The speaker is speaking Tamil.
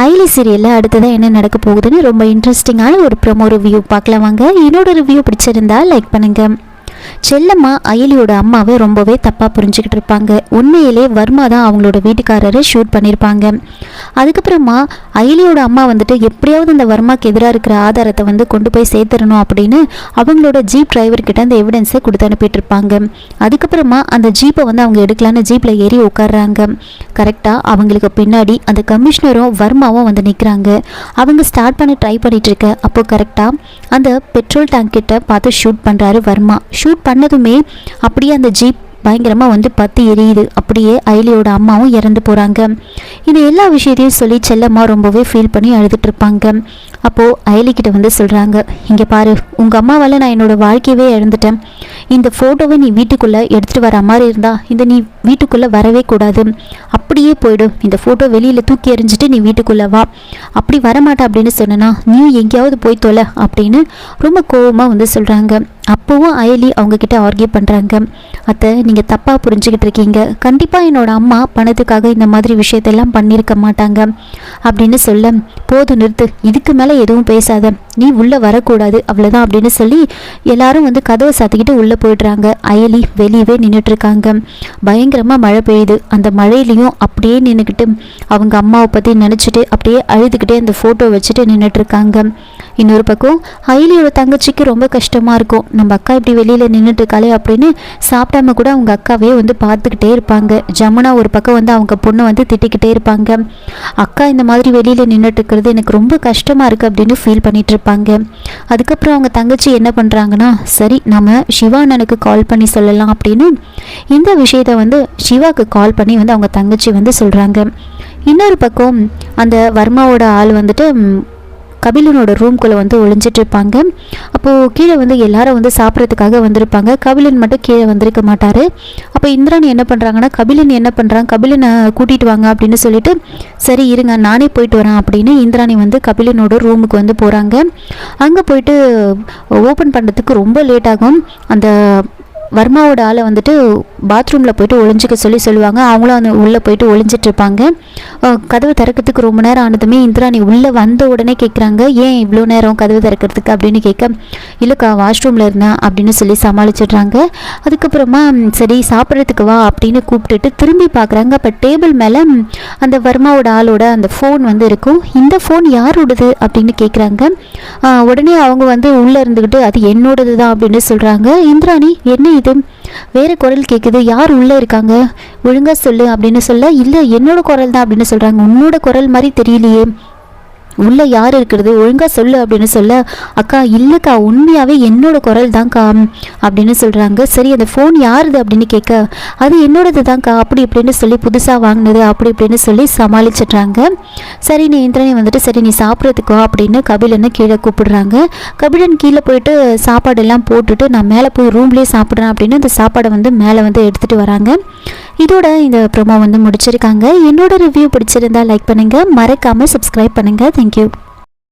அயலி சீரியலில் அடுத்ததான் என்ன நடக்க போகுதுன்னு ரொம்ப இன்ட்ரெஸ்டிங்கான ஒரு ப்ரோமோ ரிவ்யூ பார்க்கலாம் வாங்க. என்னோட ரிவ்யூ பிடிச்சிருந்தா லைக் பண்ணுங்கள். செல்லம்மா அயலியோட அம்மாவை ரொம்பவே தப்பாக புரிஞ்சுக்கிட்டு இருப்பாங்க. உண்மையிலே வர்மா தான் அவங்களோட வீட்டுக்காரரை ஷூட் பண்ணியிருப்பாங்க. அதுக்கப்புறமா அயலியோட அம்மா வந்துட்டு எப்படியாவது அந்த வர்மாக்கு எதிராக இருக்கிற ஆதாரத்தை வந்து கொண்டு போய் சேர்த்துடணும் அப்படின்னு அவங்களோட ஜீப் டிரைவர்கிட்ட அந்த எவிடன்ஸை கொடுத்து அனுப்பிட்டு இருப்பாங்க. அதுக்கப்புறமா அந்த ஜீப்பை வந்து அவங்க எடுக்கலான்னு ஜீப்பில் ஏறி உட்காடுறாங்க. கரெக்டாக அவங்களுக்கு பின்னாடி அந்த கமிஷனரும் வர்மாவும் வந்து நிற்கிறாங்க. அவங்க ஸ்டார்ட் பண்ண ட்ரை பண்ணிட்டு இருக்க அப்போ கரெக்டாக அந்த பெட்ரோல் டேங்க் கிட்ட பார்த்து ஷூட் பண்ணுறாரு வர்மா. ஷூட் பண்ணதுமே அப்படியே அந்த ஜீப் பயங்கரமாக வந்து பற்றி எரியுது. அப்படியே அயலியோட அம்மாவும் இறந்து போகிறாங்க. இது எல்லா விஷயத்தையும் சொல்லி செல்லம்மா ரொம்பவே ஃபீல் பண்ணி அழுதுட்டு இருப்பாங்க. அப்போது அயலிக்கிட்ட வந்து சொல்கிறாங்க, இங்கே பாரு, உங்கள் அம்மாவால் நான் என்னோடய வாழ்க்கையவே இழந்துட்டேன். இந்த ஃபோட்டோவை நீ வீட்டுக்குள்ளே எடுத்துகிட்டு வர மாதிரி இருந்தால் நீ வீட்டுக்குள்ளே வரவே கூடாது, அப்படியே போயிடும். இந்த ஃபோட்டோ வெளியில் தூக்கி எறிஞ்சிட்டு நீ வீட்டுக்குள்ளே வா. அப்படி வரமாட்டா அப்படின்னு சொன்னா நீ எங்கேயாவது போய் தொலை அப்படின்னு ரொம்ப கோபமாக வந்து சொல்கிறாங்க. அப்போவும் அயலி அவங்கக்கிட்ட ஆர்கியூ பண்ணுறாங்க. அத்தை, நீங்கள் தப்பாக புரிஞ்சுக்கிட்டு இருக்கீங்க. கண்டிப்பாக என்னோடய அம்மா பணத்துக்காக இந்த மாதிரி விஷயத்தெல்லாம் பண்ணியிருக்க மாட்டாங்க அப்படின்னு சொல்ல, போதும் நிறுத்து, இதுக்கு மேலே எதுவும் பேசாத, நீ உள்ளே வரக்கூடாது, அவ்வளோதான் அப்படின்னு சொல்லி எல்லாரும் வந்து கதவை சாத்திக்கிட்டு உள்ளே போயிடுறாங்க. அயலி வெளியவே நின்றுட்டுருக்காங்க. பயங்கரமாக மழை பெய்யுது. அந்த மழையிலையும் அப்படியே நின்றுக்கிட்டு அவங்க அம்மாவை பற்றி நினச்சிட்டு அப்படியே அழுதுகிட்டே அந்த ஃபோட்டோ வச்சுட்டு நின்றுட்டுருக்காங்க. இன்னொரு பக்கம் அயலியோட தங்கச்சிக்கு ரொம்ப கஷ்டமாக இருக்கும். நம்ம அக்கா இப்படி வெளியில் நின்றுட்டுருக்காளே அப்படின்னு சாப்பிடாம கூட அவங்க அக்காவே வந்து பார்த்துக்கிட்டே இருப்பாங்க. ஜமுனா ஒரு பக்கம் வந்து அவங்க பொண்ணை வந்து திட்டிக்கிட்டே இருப்பாங்க. அக்கா இந்த மாதிரி வெளியில் நின்றுட்டு இருக்கிறது எனக்கு ரொம்ப கஷ்டமாக இருக்குது அப்படின்னு ஃபீல் பண்ணிட்டு இருப்பாங்க. அதுக்கப்புறம் அவங்க தங்கச்சி என்ன பண்ணுறாங்கன்னா, சரி நம்ம சிவா அண்ணனுக்கு கால் பண்ணி சொல்லலாம் அப்படின்னு இந்த விஷயத்த வந்து சிவாவுக்கு கால் பண்ணி வந்து அவங்க தங்கச்சி வந்து சொல்கிறாங்க. இன்னொரு பக்கம் அந்த வர்மாவோட ஆள் வந்துட்டு கபிலனோட ரூம்குள்ளே வந்து ஒளிஞ்சிட்டு இருப்பாங்க. அப்போது கீழே வந்து எல்லாரும் வந்து சாப்பிட்றதுக்காக வந்திருப்பாங்க. கபிலன் மட்டும் கீழே வந்திருக்க மாட்டார். அப்போ இந்திராணி என்ன பண்ணுறாங்கன்னா, கபிலன் என்ன பண்ணுறாங்க, கபிலனை கூட்டிகிட்டு வாங்க அப்படின்னு சொல்லிட்டு, சரி இருங்க நானே போயிட்டு வரேன் அப்படின்னு இந்திராணி வந்து கபிலனோட ரூமுக்கு வந்து போகிறாங்க. அங்கே போயிட்டு ஓப்பன் பண்ணுறதுக்கு ரொம்ப லேட் ஆகும். அந்த வர்மாவோட ஆளை வந்துட்டு பாத்ரூமில் போயிட்டு ஒளிஞ்சிக்க சொல்லுவாங்க. அவங்களும் அந்த உள்ளே போயிட்டு ஒளிஞ்சிட்டு இருப்பாங்க. கதவு திறக்கிறதுக்கு ரொம்ப நேரம் ஆனதுமே இந்திராணி உள்ளே வந்த உடனே கேட்குறாங்க, ஏன் இவ்வளோ நேரம் கதவு திறக்கிறதுக்கு அப்படின்னு கேட்க, இல்லைக்கா வாஷ்ரூமில் இருந்தேன் அப்படின்னு சொல்லி சமாளிச்சிடுறாங்க. அதுக்கப்புறமா சரி சாப்பிட்றதுக்கு வா அப்படின்னு கூப்பிட்டுட்டு திரும்பி பார்க்குறாங்க. அப்போ டேபிள் மேலே அந்த வர்மாவோட ஆளோட அந்த ஃபோன் வந்து இருக்கும். இந்த ஃபோன் யாரோடது அப்படின்னு கேட்குறாங்க. உடனே அவங்க வந்து உள்ளே இருந்துக்கிட்டு அது என்னோடது தான் அப்படின்னு சொல்கிறாங்க. இந்திராணி, என்ன இது வேற குரல் கேட்குது, யார் உள்ளே இருக்காங்க, ஒழுங்கா சொல்லு அப்படின்னு சொல்ல, இல்லை என்னோட குரல் தான் அப்படின்னு சொல்கிறாங்க. உன்னோட குரல் மாதிரி தெரியலையே, உள்ளே யார் இருக்கிறது, ஒழுங்காக சொல்லு அப்படின்னு சொல்ல, அக்கா இல்லைக்கா உண்மையாகவே என்னோட குரல் தான்க்கா அப்படின்னு சொல்கிறாங்க. சரி அந்த ஃபோன் யாருது அப்படின்னு கேட்க, அது என்னோடது தான்க்கா அப்படி இப்படின்னு சொல்லி புதுசாக வாங்கினது அப்படி இப்படின்னு சொல்லி சமாளிச்சிட்றாங்க. சரி நீ இந்திரனி வந்துட்டு சரி நீ சாப்பிட்றதுக்கோ அப்படின்னு கபிலன்னு கீழே கூப்பிடுறாங்க. கபிலன் கீழே போயிட்டு சாப்பாடெல்லாம் போட்டுட்டு நான் மேலே போய் ரூம்லேயே சாப்பிட்றேன் அப்படின்னு அந்த சாப்பாடை வந்து மேலே வந்து எடுத்துகிட்டு வராங்க. இதோட இந்த ப்ரோமோ வந்து முடிச்சிருக்காங்க. என்னோட ரிவ்யூ பிடிச்சிருந்தா லைக் பண்ணுங்கள், மறக்காமல் சப்ஸ்கிரைப் பண்ணுங்கள். தேங்க்யூ.